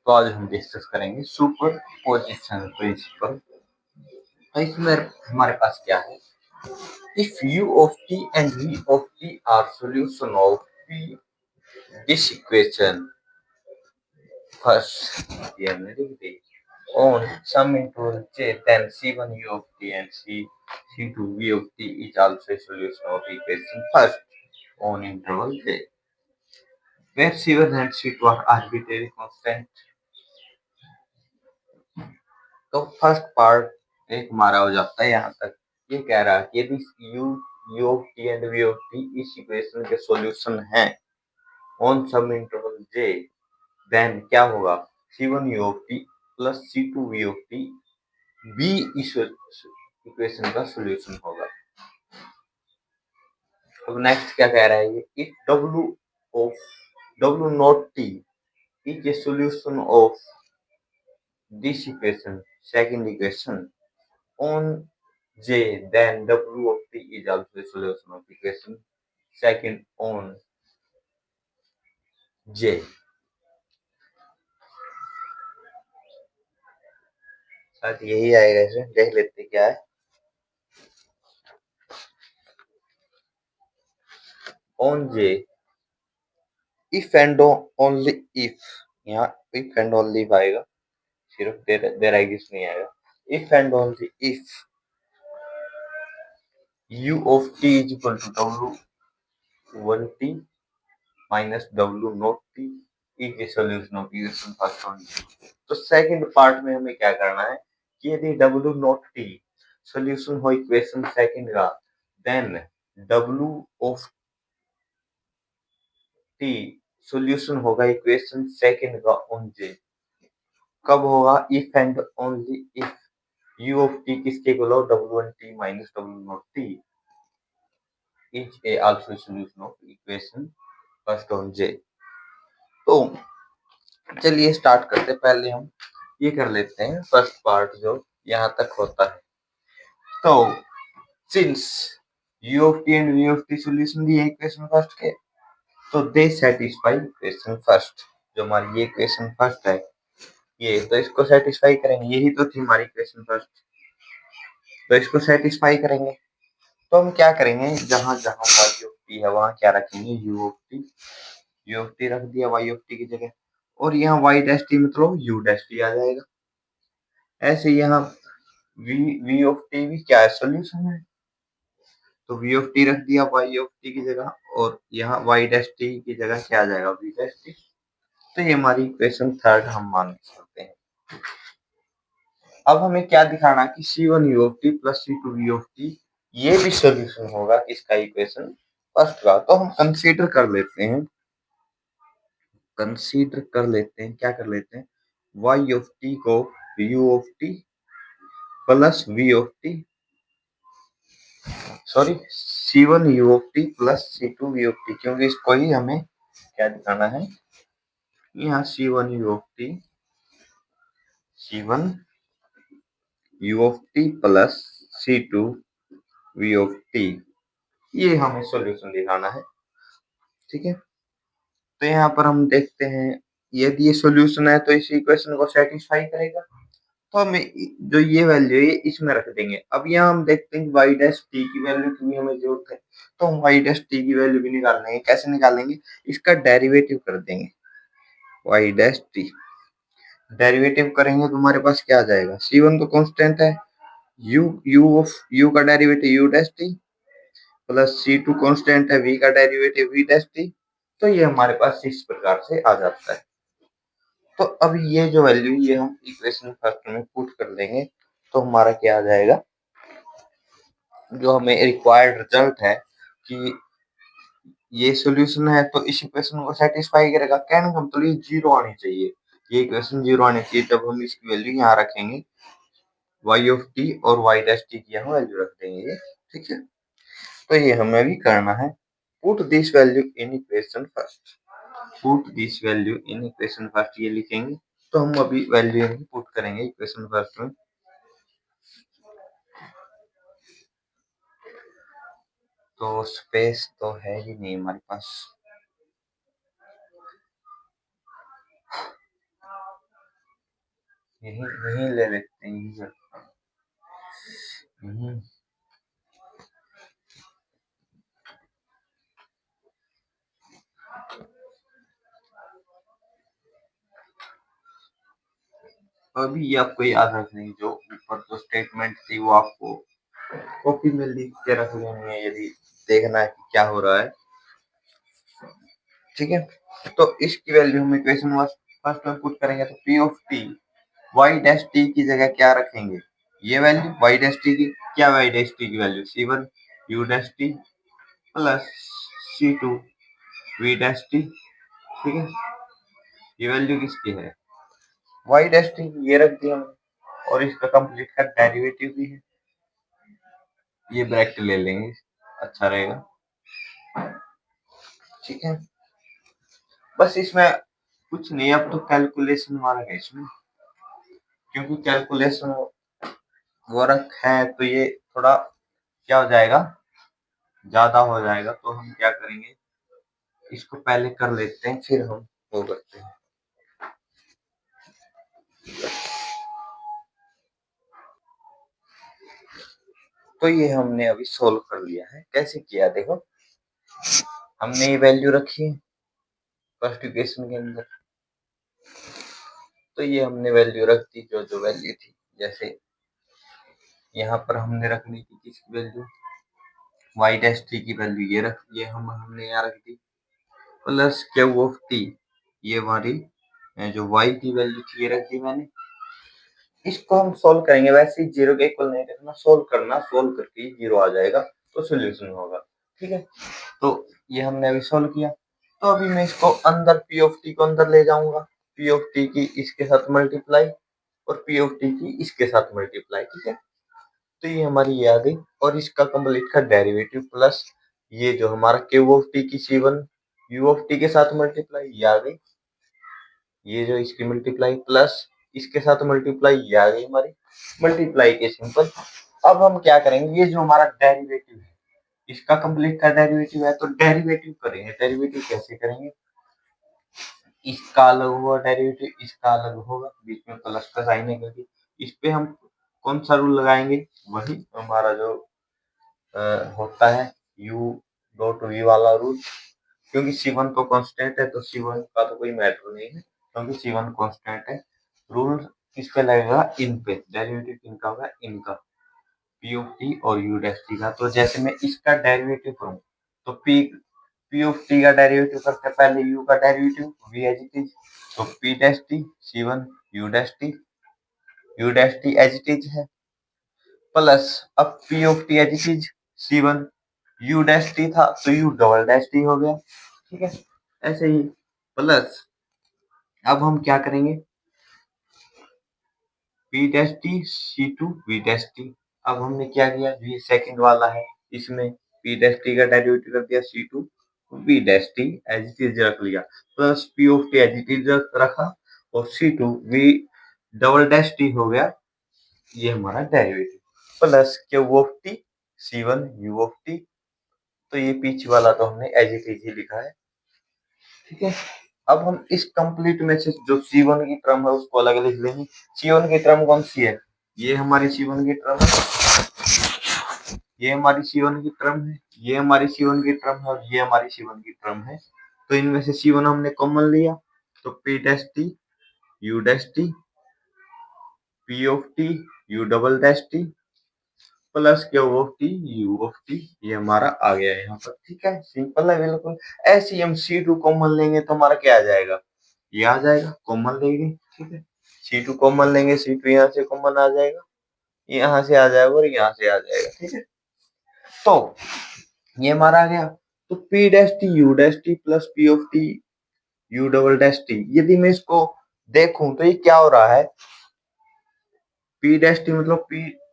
तो आज हम डिस्कस करेंगे सुपर पोजिशन प्रिंसिपल। तो इसमें हमारे पास क्या है, if u of t and v of t are solution of this equation, first ये हमने लिख दी, on some interval j, then c1 u of t and c2 v of t is also a solution of equation first on interval j, where c1 and c2 are arbitrary constant। तो first part एक हमारा हो जाता है यहाँ तक। ये कह रहा है कि यदि u of t and v of t इस इक्वेशन के सॉल्यूशन हैं on some interval j, then क्या होगा, c1 u of t plus c2 v of t भी इस इक्वेशन का सॉल्यूशन होगा। अब नेक्स्ट क्या कह रहा है ये, if w not t is a solution of this equation, second equation on j, then w of t is also a solution of equation second on j। शायद यही आएगा, इसमें देख लेते क्या है। on j, if and only if, यहाँ if and only if आएगा, सिर्फ देर आएगी, इसमें आएगा if and only if u of t is equal to w1t minus w not t is the solution of equation first on j। तो second part में हमें क्या करना है कि यदि w नॉट t सॉल्यूशन हो इक्वेशन सेकंड का, then w of t solution होगा इक्वेशन सेकंड का ऑन j। कब होगा, if and only if u of t किसके इक्वल हो, w1t minus w not t is a also solution of equation first on j। तो चलिए start करते, पहले हम ये कर लेते हैं फर्स्ट पार्ट जो यहाँ तक होता है। तो since u of t and v of t solution दिए इक्वेशन फर्स्ट के, तो दे सेटिस्फाई इक्वेशन फर्स्ट। जो हमारी ये इक्वेशन फर्स्ट है ये, तो इसको सेटिस्फाई करेंगे, यही तो थी हमारी इक्वेशन फर्स्ट, तो इसको सेटिस्फाई करेंगे। तो हम क्या करेंगे, जहां जहां y of t है वहां क्या रखेंगे, u of t रख दिया y of t की जगह, और यहाँ y डैश t मतलब u डैश t आ जाएगा। ऐसे यहाँ v of t भी क्या है, सॉल्यूशन है, तो v of t रख दिया y of t की जगह, और यहाँ y डैश t की जगह क्या आ जाएगा, v डैश t। तो ये हमारी इक्वेशन थर्ड हम मान सकते हैं। अब हमें क्या दिखाना कि c1 u of t plus c2 v of t ये भी सॉल्यूशन होगा किसका, इक्वेशन फर्स्ट का। तो हम कंसीडर कर लेते हैं, क्या कर लेते हैं, y of t को u of t plus v of t, sorry c1 u of t plus c2 v of t, क्योंकि इसको ही हमें क्या दिखाना है, यहाँ c1 u of t plus c2 v of t, ये हमें सॉल्यूशन दिखाना है। ठीक है, तो यहाँ पर हम देखते हैं, यदि ये सॉल्यूशन है तो इस इक्वेशन को सेटिस्फाई करेगा, तो हमें जो ये वैल्यू है इसमें रख देंगे। अब यहाँ हम देखते हैं y डैश t की वैल्यू की भी हमें जरूरत है, तो हम y डैश t की वैल्यू भी निकाल लेंगे। कैसे निकालेंगे, इसका डेरिवेटिव कर देंगे, y डैश t डेरिवेटिव करेंगे तो हमारे पास क्या आ जाएगा, c1 तो कांस्टेंट है, u का derivative u dash t plus c2 constant है, v का डेरिवेटिव v डैश t। तो ये हमारे पास इस प्रकार से आ जाता है। तो अब ये जो वैल्यू ये हम इक्वेशन फर्स्ट में पुट कर देंगे, तो हमारा क्या आ जाएगा, जो हमें रिक्वायर्ड रिजल्ट है कि ये सॉल्यूशन है तो इस इक्वेशन को सेटिस्फाई करेगा। कहने का मतलब ये जीरो आनी चाहिए, ये इक्वेशन जीरो आनी चाहिए। जब हम इसकी वैल्यू यहाँ रखेंगे y of t और y डैश t की यहाँ वैल्यू रख देंगे, ठीक है। तो ये हमें भी करना है, put this value in equation first, ये लिखेंगे। तो हम अभी वैल्यू पुट करेंगे इक्वेशन फर्स्ट में। तो स्पेस तो है ही नहीं हमारे पास, यही यही ले लेते हैं, यही करते हैं। अभी ये आपको याद रखनी है, जो ऊपर जो स्टेटमेंट थी वो आपको कॉपी में लिख के रख लेनी है, यदि देखना है कि क्या हो रहा है। ठीक है, तो इसकी वैल्यू हम इक्वेशन फर्स्ट में पुट करेंगे, तो P of T Y dash T की जगह क्या रखेंगे, ये वैल्यू वाई डैश टी की, क्या वाई डैश टी की value C one U dash T plus C two V dash T. ठीक है, ये वैल्यू किसकी है, वाई डैश टी, ये रख दिया हमने, और इसका कंप्लीट का डेरिवेटिव भी है, ये ब्रैकेट ले लेंगे, अच्छा रहेगा। ठीक है, बस इसमें कुछ नहीं, अब तो कैलकुलेशन वाला है इसमें, क्योंकि कैलकुलेशन वो रख है तो ये थोड़ा क्या हो जाएगा, ज्यादा हो जाएगा, तो हम क्या करेंगे, इसको पहले कर लेते हैं, फिर हम वो करते हैं। तो ये हमने अभी सोल्व कर लिया है, कैसे किया देखो, हमने ये वैल्यू रखी है फर्स्ट इक्वेशन के अंदर, तो ये हमने वैल्यू रख दी, जो जो वैल्यू थी, जैसे यहाँ पर हमने रखनी थी किसकी वैल्यू, वाई डैश टी की वैल्यू ये रख, ये हमने यहाँ रख दी, प्लस क्यू ऑफ टी, ये हमारी जो वाई की वैल्यू थी ये रख दी मैंने। इसको हम सोल्व करेंगे, वैसे ही जीरो के इक्वल नहीं रखना, सोल्व करना, सोल्व करके जीरो आ जाएगा तो सोल्यूशन होगा। ठीक है, तो ये हमने अभी सोल्व किया, तो अभी मैं इसको अंदर पी ऑफ टी को अंदर ले जाऊंगा, पी ऑफ टी की इसके साथ मल्टीप्लाई और पी ऑफ टी की इसके साथ मल्टीप्लाई। ठीक है, तो ये हमारी ये आ गई, और इसका कंप्लीट का डेरिवेटिव प्लस ये जो हमारा क्यू ऑफ टी की सी वन यू ऑफ टी के साथ मल्टीप्लाई, ये आ गई, ये जो इसकी मल्टीप्लाई प्लस इसके साथ मल्टीप्लाई, ये आ गई हमारी मल्टीप्लाई के सिंपल। अब हम क्या करेंगे, ये जो हमारा डेरिवेटिव है, इसका कंप्लीट का डेरिवेटिव है, तो डेरिवेटिव करेंगे, डेरिवेटिव कैसे करेंगे, इसका अलग होगा डेरिवेटिव, इसका अलग होगा, बीच में प्लस का साइन है, क्योंकि इस पे हम कौन सा रूल लगाएंगे, वही हमारा जो होता है u डॉट v वाला रूल, क्योंकि C1 तो कांस्टेंट है, तो C1 का तो कोई मैटर नहीं है, क्योंकि C1 कांस्टेंट है। रूल किस पे लगेगा, इन पे, डेरिवेटिव किनका होगा, इनका, पी ऑफ टी और यू डैश टी का। तो जैसे मैं इसका डेरिवेटिव करूं, तो पी ऑफ टी का डेरिवेटिव करते पहले यू का derivative V as it is, तो P dash T C1 U dash T, U dash T as it is है, प्लस अब P of T as it is C1 U dash T था, तो U double dash T हो गया। ठीक है, ऐसे ही प्लस अब हम क्या करेंगे, P dash T C two V dash T, अब हमने क्या किया, ये सेकंड वाला है, इसमें पी डैश टी का डेरिवेटिव कर दिया C two V dash T as it is रख लिया, plus P of T as it is रखा, और C two V double dash T हो गया, ये हमारा derivative, plus Q of T C one U of T, तो ये पीछे वाला तो हमने एज इट इज ही लिखा है। ठीक है, अब हम इस कंप्लीट में से जो C1 की टर्म है उसको अलग लिख लेंगे। C1 की टर्म कौन सी है, ये हमारी C1 की टर्म है, ये हमारी C1 की टर्म है, ये हमारी C1 की टर्म है, और ये हमारी C1 की टर्म है। तो इनमें से C1 हमने कॉमन लिया, तो P dash T U dash T P of T U double dash T plus Q of T U of T, ये हमारा आ गया है यहाँ पर। ठीक है, सिंपल है बिल्कुल। ऐसे ही हम C2 कॉमन लेंगे तो हमारा क्या आ जाएगा, ये आ जाएगा, कॉमन लेंगे। ठीक है, C2 कॉमन लेंगे, C2 यहाँ से कॉमन आ जाएगा, यहाँ से आ जाएगा और यहाँ से आ जाएगा। ठीक है, तो ये हमारा आ गया, तो P dash T U dash T plus P of T U double dash T, यदि मैं इसको देखूं तो ये क्या हो रहा है, P डैश टी मतलब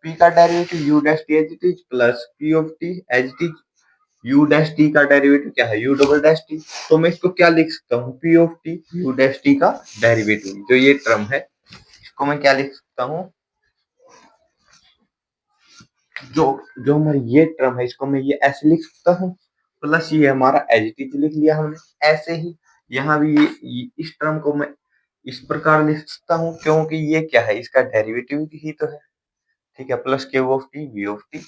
P का derivative U dash T as it is plus P of T as it is U dash T का डेरिवेटिव क्या है, U डबल डैश टी। तो मैं इसको क्या लिख सकता हूँ, P of T U dash T का डेरिवेटिव, जो ये टर्म है, इसको मैं क्या लिख सकता हूँ, जो जो हमारी ये टर्म है, इसको मैं ये ऐसे लिख सकता हूँ, प्लस ये हमारा एज इट इज लिख लिया हमने। ऐसे ही यहाँ भी इस टर्म को मैं इस प्रकार लिख सकता हूँ क्योंकि ये क्या है, इसका डेरिवेटिव ही तो है। ठीक है, plus Q of T V of T.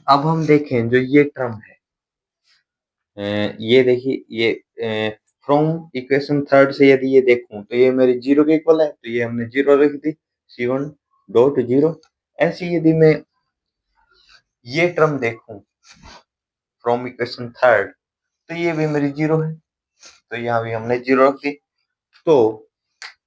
अब हम देखें जो ये टर्म है, ये देखिए, ये फ्रॉम इक्वेशन थर्ड से यदि ये देखूं तो ये मेरी जीरो के इक्वल है, तो ये हमने जीरो रख दी, C1 डॉट जीरो। ऐसे यदि मैं ये टर्म देखूं फ्रॉम इक्वेशन थर्ड, तो ये भी मेरी जीरो है, तो यहाँ भी हमने जीरो रख दी। तो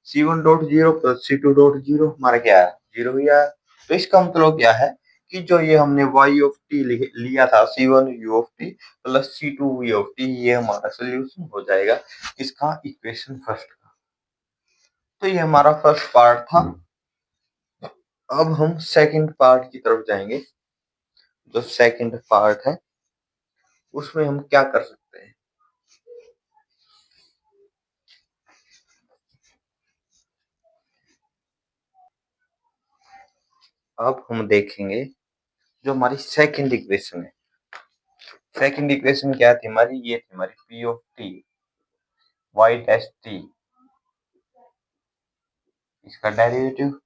C1 dot zero plus C2 dot zero हमारा क्या है, जीरो ही आया। तो इसका मतलब क्या है कि जो ये हमने y ऑफ t लिया था, C1 u of t plus C2 v of t, ये हमारा सोल्यूशन हो जाएगा किसका, इक्वेशन फर्स्ट का। तो ये हमारा फर्स्ट पार्ट था। अब हम सेकंड पार्ट की तरफ जाएंगे। जो सेकंड पार्ट है उसमें हम क्या कर सकते हैं। अब हम देखेंगे जो हमारी सेकंड इक्वेशन है। सेकंड इक्वेशन क्या थी हमारी, ये थी हमारी p of t y dash t, इसका derivative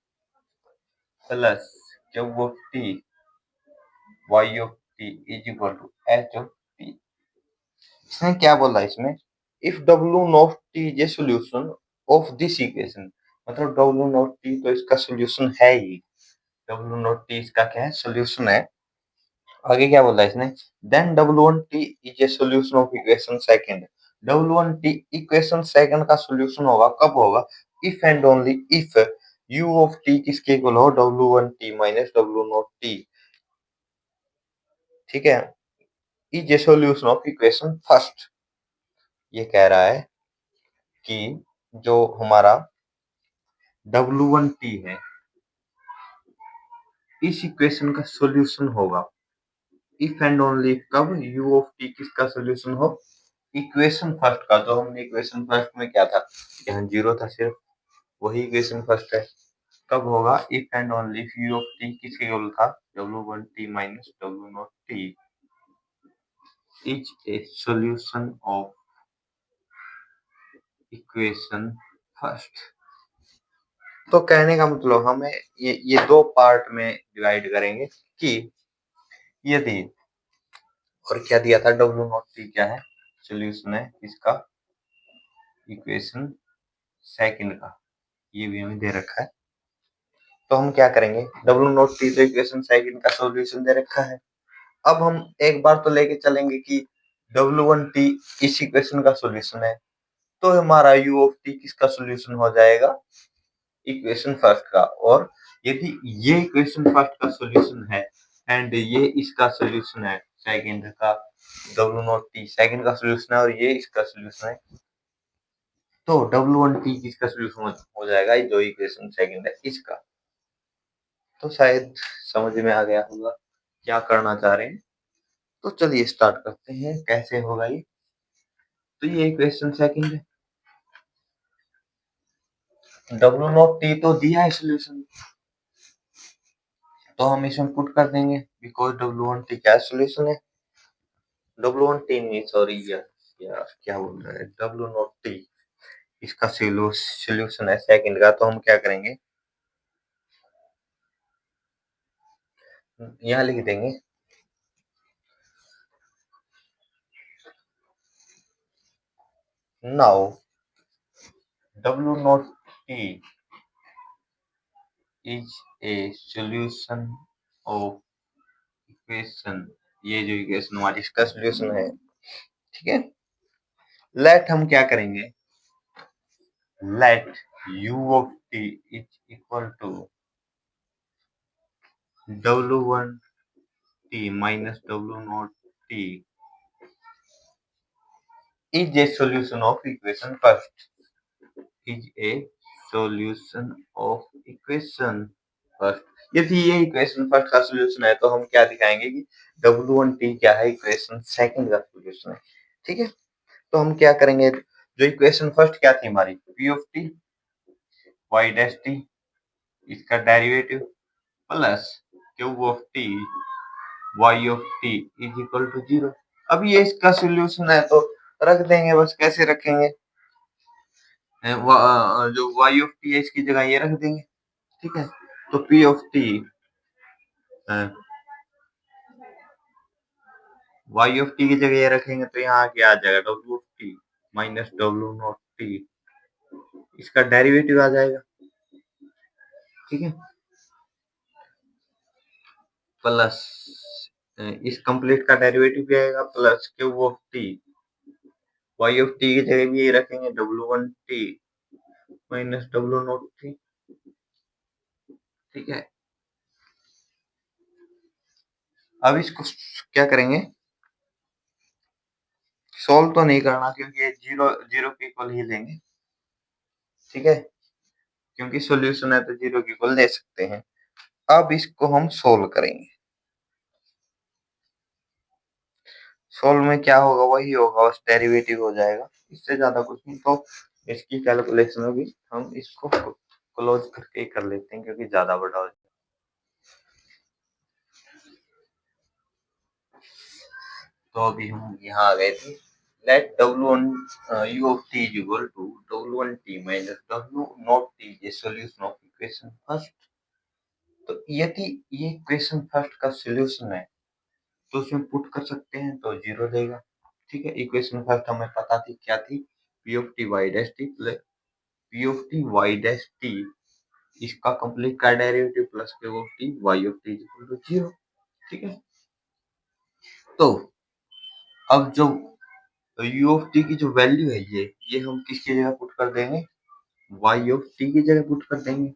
plus Q of t y of t is equal to h of t। इसने क्या बोला इसमें, if w not t is a solution of this equation, मतलब w नॉट t तो इसका solution है ही, w not t इसका क्या है, सॉल्यूशन है। आगे क्या बोला इसने, then w1t is a solution of equation second. w1t equation second का सॉल्यूशन होगा, कब होगा, if and only if u of t किसके इक्वल हो, w1t माइनस w0t। ठीक है, is a solution of equation first. ये कह रहा है कि जो हमारा w1t है इस इक्वेशन का सॉल्यूशन होगा, इफ एंड ओनली कब, u ऑफ t किसका सॉल्यूशन हो, इक्वेशन फर्स्ट का। जो हमने इक्वेशन फर्स्ट में क्या था, यहाँ जीरो था सिर्फ, वही इक्वेशन फर्स्ट है। कब होगा, if and only if u of t किसके इक्वल था, w1t minus w0t is a solution of equation first. तो कहने का मतलब हमें ये दो पार्ट में डिवाइड करेंगे कि यदि, और क्या दिया था, w0t क्या है, सॉल्यूशन है इसका, इक्वेशन सेकंड का, ये भी हमें दे रखा है। तो हम क्या करेंगे, w0t तो इक्वेशन सेकंड का सॉल्यूशन दे रखा है। अब हम एक बार तो लेके चलेंगे कि w1t इस इक्वेशन का सॉल्यूशन है, तो हमारा u ऑफ t किसका सॉल्यूशन हो जाएगा, इक्वेशन फर्स्ट का। और यदि ये इक्वेशन फर्स्ट का सॉल्यूशन है एंड ये इसका सॉल्यूशन है सेकंड का, w0t सेकंड का सॉल्यूशन है और ये इसका सॉल्यूशन है, तो w1t किसका सॉल्यूशन हो जाएगा, जो इक्वेशन सेकंड है इसका। तो शायद समझ में आ गया होगा क्या करना चाह रहे हैं। तो चलिए स्टार्ट करते हैं कैसे होगा ये। तो ये इक्वेशन सेकंड है, w0t तो दिया है सॉल्यूशन, तो हम इसमें पुट कर देंगे बिकॉज w1t क्या सॉल्यूशन है, w1t नहीं सॉरी यार क्या बोल रहा है, w0t इसका सॉल्यूशन है सेकंड का। तो हम क्या करेंगे, यहाँ लिख देंगे now w0t is a solution of equation, ये जो इक्वेशन हमारी इसका सॉल्यूशन है। ठीक है, लेट हम क्या करेंगे, let u of t is equal to w1t minus w0t is a solution of equation first, is a solution of equation first. यदि ये इक्वेशन फर्स्ट का सॉल्यूशन है तो हम क्या दिखाएंगे कि w1t क्या है, इक्वेशन सेकंड का सॉल्यूशन है। ठीक है, तो हम क्या करेंगे, जो इक्वेशन फर्स्ट क्या थी हमारी, p of t y dash t, इसका derivative plus q of t y of t is equal to zero. अब ये इसका सॉल्यूशन है तो रख देंगे, बस कैसे रखेंगे, जो y ऑफ टी है इसकी जगह ये रख देंगे, ठीक है। तो p of T y of T की जगह ये रखेंगे तो यहाँ क्या आ जाएगा, w of T minus w naught T, इसका डेरिवेटिव आ जाएगा, ठीक है। प्लस इस कंप्लीट का डेरिवेटिव भी आएगा, plus cube of T, y of T की जगह भी ये रखेंगे w1 T minus w naught T, ठीक है। अब इसको क्या करेंगे, सोल्व तो नहीं करना क्योंकि ये जीरो जीरो के इक्वल ही लेंगे, ठीक है, क्योंकि सॉल्यूशन है तो जीरो के इक्वल ले सकते हैं। अब इसको हम सोल्व करेंगे, सोल्व में क्या होगा वही होगा, बस डेरिवेटिव हो जाएगा, इससे ज्यादा कुछ नहीं। तो इसकी कैलकुलेशन में भी हम इसको क्लोज करके ही कर लेते हैं क्योंकि ज्यादा बड़ा हो जाएगा। तो अभी हम यहाँ आ गए थे, late w1 u of t is equal to w1 t minus w not t is solution of equation first. तो यदि ये इक्वेशन फर्स्ट का सॉल्यूशन है तो उसमें पुट कर सकते हैं तो जीरो देगा, ठीक है। इक्वेशन फर्स्ट हमें पता थी क्या थी, p of t y dash t plus p of t y dash t, इसका कंप्लीट का derivative plus p of t y of t equal to zero, ठीक है। तो अब जो u of t की जो वैल्यू है ये हम किसकी जगह पुट कर देंगे, y of t की जगह पुट कर देंगे।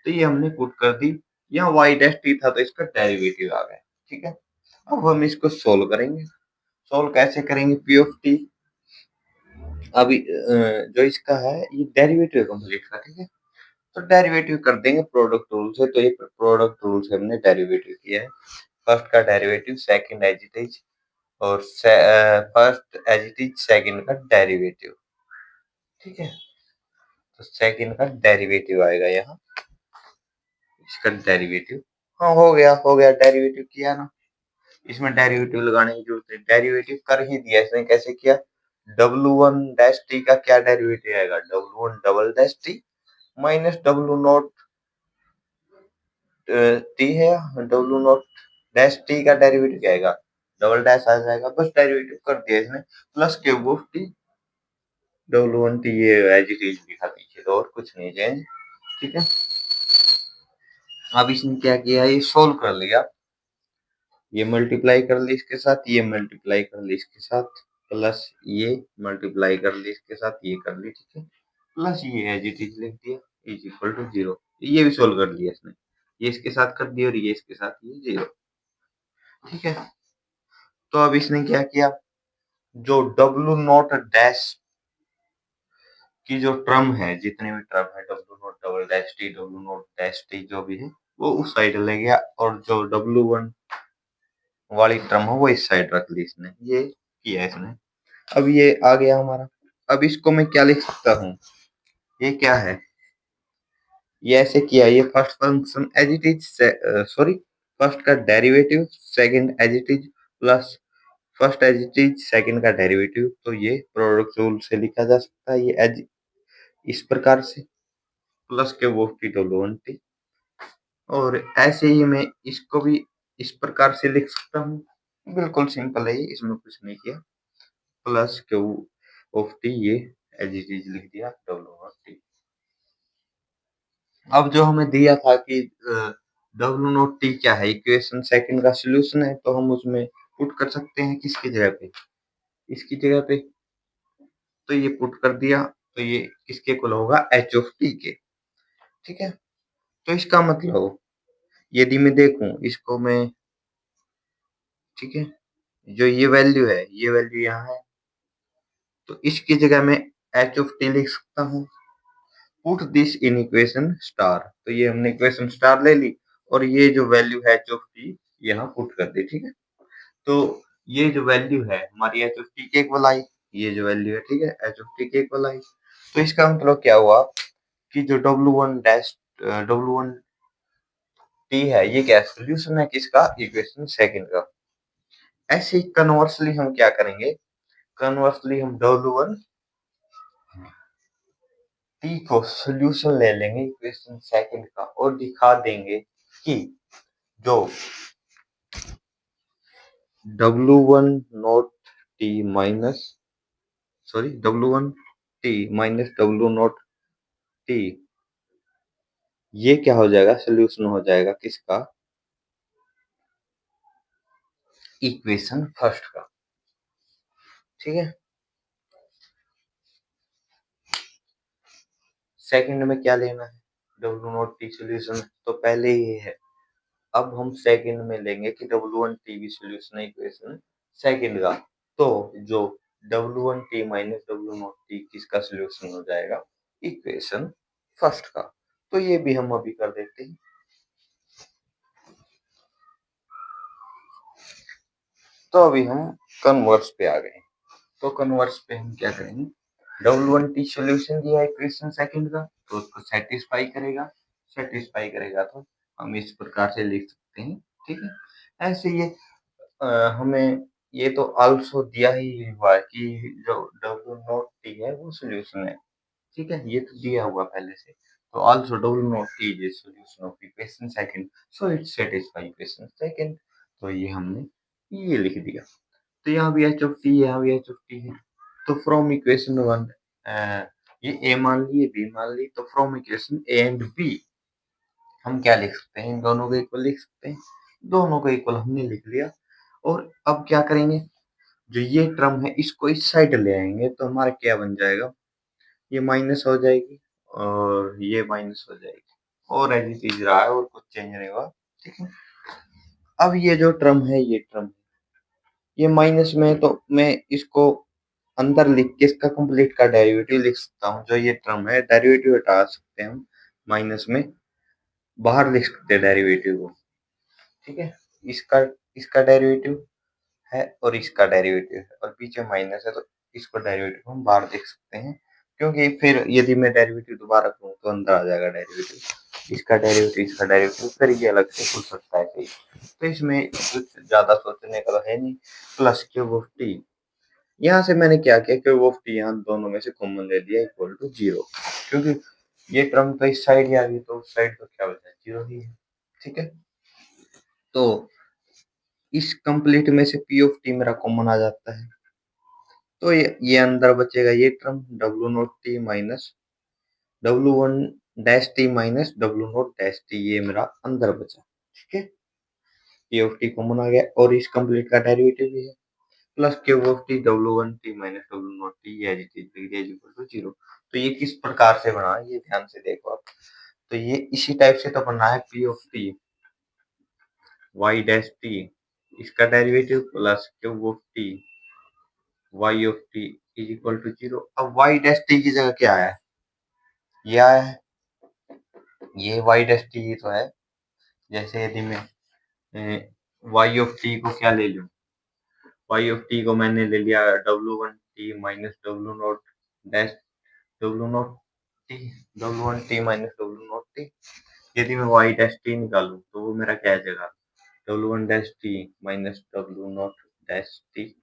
तो ये हमने पुट कर दी, यहाँ y डैश t था तो इसका डेरिवेटिव आ गया, ठीक है। अब हम इसको सोल्व करेंगे, सोल्व कैसे करेंगे, p of t अभी जो इसका है ये डेरिवेटिव कंप्लीट का, ठीक है। तो डेरिवेटिव कर देंगे प्रोडक्ट रूल से, तो ये प्रोडक्ट रूल से हमने डेरिवेटिव किया है, फर्स्ट का derivative second as it is, और first as it is second का डेरिवेटिव, ठीक है। तो सेकंड का डेरिवेटिव आएगा यहाँ, इसका डेरिवेटिव, हाँ हो गया डेरिवेटिव किया ना, इसमें डेरिवेटिव लगाने की जरूरत है, डेरिवेटिव कर ही दिया इसने, कैसे किया, w1 डैश t का क्या डेरिवेटिव आएगा, w1 double dash t minus w not t है, w नॉट डैश t का डेरिवेटिव क्या आएगा, डबल डैश आ जाएगा, बस डेरिवेटिव कर दिया इसने, plus cube of t w1 t, ये एज इट इज लिखा पीछे, तो और कुछ नहीं चेंज, ठीक है। अब इसने क्या किया, ये सोल्व कर लिया, ये मल्टीप्लाई कर ली इसके साथ, ये मल्टीप्लाई कर ली इसके साथ, प्लस ये मल्टीप्लाई कर ली इसके साथ, ये कर ली, ठीक है, प्लस ये एज इट इज लिख दिया, इज इक्वल टू जीरो, ये भी सोल्व कर लिया इसने, ये इसके साथ कर दिया और ये इसके साथ, ये जीरो, ठीक है। तो अब इसने क्या किया, जो डब्लू नॉट डैश की जो टर्म है, जितने भी टर्म है, W not double dash T, W not dash T जो भी है, वो उस साइड ले गया, और जो डब्लू वन वाली टर्म है वो इस साइड रख ली इसने, ये किया इसने। अब ये आ गया हमारा, अब इसको मैं क्या लिख सकता हूँ, ये क्या है, ये ऐसे किया, ये first function as it is, sorry, first का derivative second as it is, plus first as it is second का डेरिवेटिव, तो ये प्रोडक्ट रूल से लिखा जा सकता है, ये एज इस प्रकार से, प्लस के वो टी डब्ल्यू वन टी, और ऐसे ही मैं इसको भी इस प्रकार से लिख सकता हूँ, बिल्कुल सिंपल है ये, इसमें कुछ नहीं किया, प्लस क्यू ऑफ टी, ये एज इट इज लिख दिया डब्ल्यू नॉट टी। अब जो हमें दिया था कि डब्ल्यू नॉट टी क्या है, इक्वेशन सेकंड का सॉल्यूशन है, तो हम उसमें पुट कर सकते हैं किसकी जगह पे, इसकी जगह पे, तो ये पुट कर दिया, तो ये किसके इक्वल होगा, एच ऑफ टी के, ठीक है। तो इसका मतलब यदि मैं देखूं इसको मैं, ठीक है, जो ये वैल्यू है, ये वैल्यू यहाँ है, तो इसकी जगह मैं एच ऑफ टी लिख सकता हूँ, put this in equation star, तो ये हमने इक्वेशन स्टार ले ली, और ये जो वैल्यू है एच ऑफ टी यहाँ पुट कर दी, ठीक है। तो ये जो वैल्यू है हमारी एच ऑफ टी के इक्वल आई, ये जो वैल्यू है, ठीक है, एच ऑफ टी के इक्वल आई, तो इसका मतलब क्या हुआ कि जो W1 डैश W1 टी है, ये क्या सोल्यूशन है किसका, इक्वेशन सेकंड का। ऐसे ही कन्वर्सली हम क्या करेंगे, कन्वर्सली हम W1 टी को सोल्यूशन ले लेंगे इक्वेशन सेकंड का और दिखा देंगे कि जो W1 not T minus W1 T minus W naught T ये क्या हो जाएगा, सोल्यूशन हो जाएगा किसका, इक्वेशन फर्स्ट का। ठीक है, सेकंड में क्या लेना है, W नॉट टी सोल्यूशन तो पहले ही है, अब हम सेकंड में लेंगे कि W1 टी भी सोल्यूशन है इक्वेशन सेकंड का। तो जो W1 T minus W naught T किसका सोल्यूशन हो जाएगा, इक्वेशन फर्स्ट का। तो ये भी हम अभी कर देते हैं। तो अभी हम कन्वर्स पे आ गए। तो कन्वर्स पे हम क्या करेंगे, W1 टी सोल्यूशन दिया है इक्वेशन सेकंड का, तो उसको सेटिस्फाई करेगा तो हम इस प्रकार से लिख सकते हैं। ठीक है, ऐसे ये हमें ये तो आल्सो दिया ही हुआ है कि जो W नॉट टी है वो सोल्यूशन है। ठीक है, ये तो दिया हुआ पहले से। तो also W naught T is solution of equation second, so it satisfy equation second. तो ये हमने ये लिख दिया। तो यहाँ भी एच ऑफ टी, यहाँ भी एच ऑफ टी है। तो फ्रॉम इक्वेशन वन ये ए मान ली, ये बी मान ली, तो from equation A and B हम क्या लिख सकते हैं, इन दोनों को इक्वल लिख सकते हैं। दोनों को इक्वल हमने लिख लिया। और अब क्या करेंगे, जो ये टर्म है इसको इस साइड ले आएंगे तो हमारा क्या बन जाएगा, ये माइनस हो जाएगी और ये माइनस हो जाएगी, और एज इट इज रहा है और कुछ चेंज नहीं हुआ। ठीक है, अब ये जो टर्म है, ये टर्म ये माइनस में है, तो मैं इसको अंदर लिख के इसका कंप्लीट का डेरिवेटिव लिख सकता हूँ। जो ये टर्म है डेरिवेटिव हटा सकते हैं हम, माइनस में बाहर लिख सकते हैं डेरिवेटिव को। ठीक है, इसका इसका डेरिवेटिव है और इसका डेरिवेटिव है और पीछे माइनस है, तो इसको डेरिवेटिव हम बाहर देख सकते हैं, क्योंकि फिर यदि मैं डेरिवेटिव दोबारा करूँ तो अंदर आ जाएगा डेरिवेटिव, इसका डेरिवेटिव इसका डेरिवेटिव, फिर ये अलग से खुल सकता है सही। तो इसमें कुछ ज्यादा सोचने का तो है नहीं। प्लस क्यूब ऑफ टी, यहाँ से मैंने क्या किया, क्यूब ऑफ टी यहाँ दोनों में से कॉमन ले लिया इक्वल टू 0, क्योंकि ये टर्म तो इस साइड ही आ गई, तो उस साइड तो क्या बचा है, 0 ही है। ठीक है, तो इस कंप्लीट में से पी ऑफ टी मेरा कॉमन आ जाता है, तो ये अंदर बचेगा ये term W naught T minus W1 dash T minus W naught dash T, ये मेरा अंदर बचा। ठीक है, पी ऑफ टी कॉमन आ गया और इस कंप्लीट का डेरिवेटिव भी है, plus cube of T W1 T minus W naught T as it is equal to 0। तो ये किस प्रकार से बना है, ये ध्यान से देखो आप। तो ये इसी टाइप से तो बना है, P of T Y dash T, इसका derivative plus cube of T y of T is equal to 0। अब y डैश टी की जगह क्या आया है, ये आया है, ये y डैश टी ही तो है। जैसे यदि मैं y ऑफ टी को क्या ले लूं, y ऑफ टी को मैंने ले लिया W1 T minus W naught dash W naught T, W1 T minus W naught T. यदि मैं y डैश टी निकालूं तो वो मेरा क्या आ जाएगा, W1 dash T minus W naught dash T.